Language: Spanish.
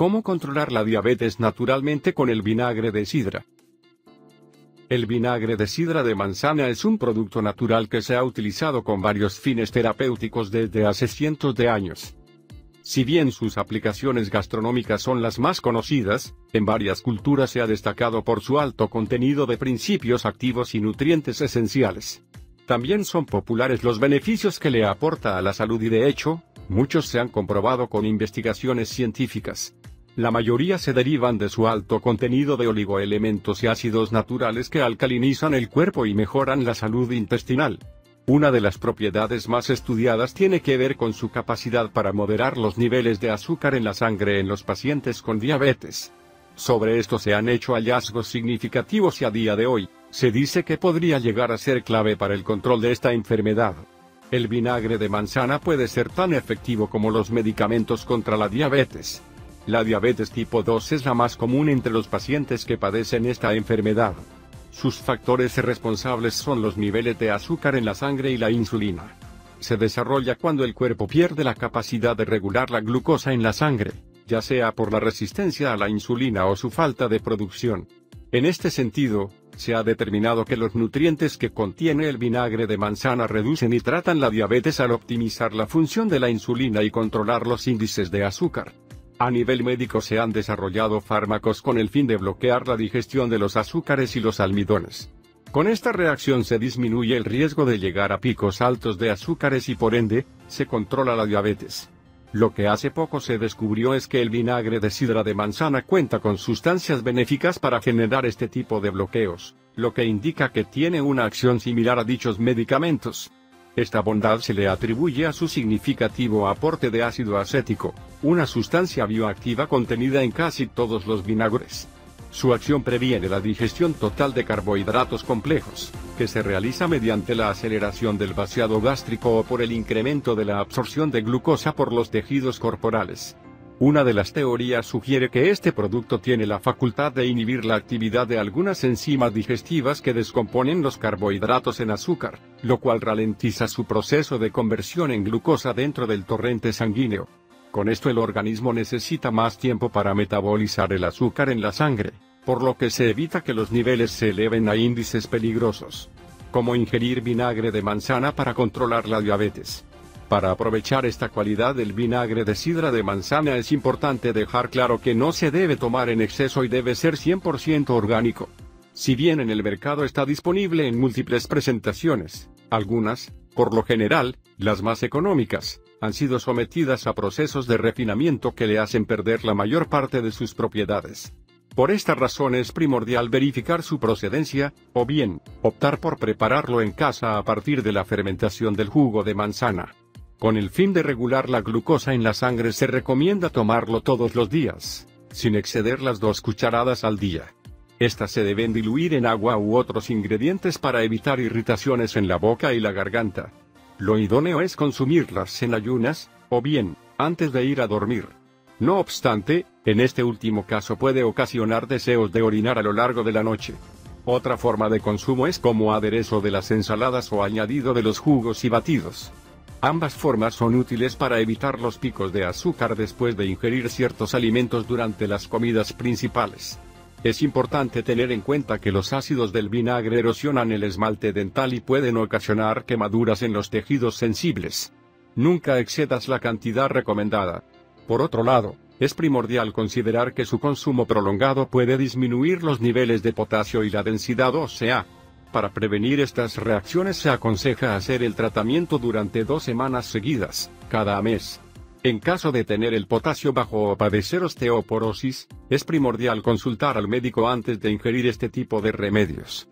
¿Cómo controlar la diabetes naturalmente con el vinagre de sidra? El vinagre de sidra de manzana es un producto natural que se ha utilizado con varios fines terapéuticos desde hace cientos de años. Si bien sus aplicaciones gastronómicas son las más conocidas, en varias culturas se ha destacado por su alto contenido de principios activos y nutrientes esenciales. También son populares los beneficios que le aporta a la salud y de hecho, muchos se han comprobado con investigaciones científicas. La mayoría se derivan de su alto contenido de oligoelementos y ácidos naturales que alcalinizan el cuerpo y mejoran la salud intestinal. Una de las propiedades más estudiadas tiene que ver con su capacidad para moderar los niveles de azúcar en la sangre en los pacientes con diabetes. Sobre esto se han hecho hallazgos significativos y a día de hoy, se dice que podría llegar a ser clave para el control de esta enfermedad. El vinagre de manzana puede ser tan efectivo como los medicamentos contra la diabetes. La diabetes tipo 2 es la más común entre los pacientes que padecen esta enfermedad. Sus factores responsables son los niveles de azúcar en la sangre y la insulina. Se desarrolla cuando el cuerpo pierde la capacidad de regular la glucosa en la sangre, ya sea por la resistencia a la insulina o su falta de producción. En este sentido, se ha determinado que los nutrientes que contiene el vinagre de manzana reducen y tratan la diabetes al optimizar la función de la insulina y controlar los índices de azúcar. A nivel médico se han desarrollado fármacos con el fin de bloquear la digestión de los azúcares y los almidones. Con esta reacción se disminuye el riesgo de llegar a picos altos de azúcares y por ende, se controla la diabetes. Lo que hace poco se descubrió es que el vinagre de sidra de manzana cuenta con sustancias benéficas para generar este tipo de bloqueos, lo que indica que tiene una acción similar a dichos medicamentos. Esta bondad se le atribuye a su significativo aporte de ácido acético, una sustancia bioactiva contenida en casi todos los vinagres. Su acción previene la digestión total de carbohidratos complejos, que se realiza mediante la aceleración del vaciado gástrico o por el incremento de la absorción de glucosa por los tejidos corporales. Una de las teorías sugiere que este producto tiene la facultad de inhibir la actividad de algunas enzimas digestivas que descomponen los carbohidratos en azúcar, lo cual ralentiza su proceso de conversión en glucosa dentro del torrente sanguíneo. Con esto el organismo necesita más tiempo para metabolizar el azúcar en la sangre, por lo que se evita que los niveles se eleven a índices peligrosos. Como ingerir vinagre de manzana para controlar la diabetes. Para aprovechar esta cualidad del vinagre de sidra de manzana es importante dejar claro que no se debe tomar en exceso y debe ser 100% orgánico. Si bien en el mercado está disponible en múltiples presentaciones, algunas, por lo general, las más económicas, han sido sometidas a procesos de refinamiento que le hacen perder la mayor parte de sus propiedades. Por esta razón es primordial verificar su procedencia, o bien, optar por prepararlo en casa a partir de la fermentación del jugo de manzana. Con el fin de regular la glucosa en la sangre se recomienda tomarlo todos los días, sin exceder las 2 cucharadas al día. Estas se deben diluir en agua u otros ingredientes para evitar irritaciones en la boca y la garganta. Lo idóneo es consumirlas en ayunas, o bien, antes de ir a dormir. No obstante, en este último caso puede ocasionar deseos de orinar a lo largo de la noche. Otra forma de consumo es como aderezo de las ensaladas o añadido de los jugos y batidos. Ambas formas son útiles para evitar los picos de azúcar después de ingerir ciertos alimentos durante las comidas principales. Es importante tener en cuenta que los ácidos del vinagre erosionan el esmalte dental y pueden ocasionar quemaduras en los tejidos sensibles. Nunca excedas la cantidad recomendada. Por otro lado, es primordial considerar que su consumo prolongado puede disminuir los niveles de potasio y la densidad ósea. Para prevenir estas reacciones se aconseja hacer el tratamiento durante 2 semanas seguidas, cada mes. En caso de tener el potasio bajo o padecer osteoporosis, es primordial consultar al médico antes de ingerir este tipo de remedios.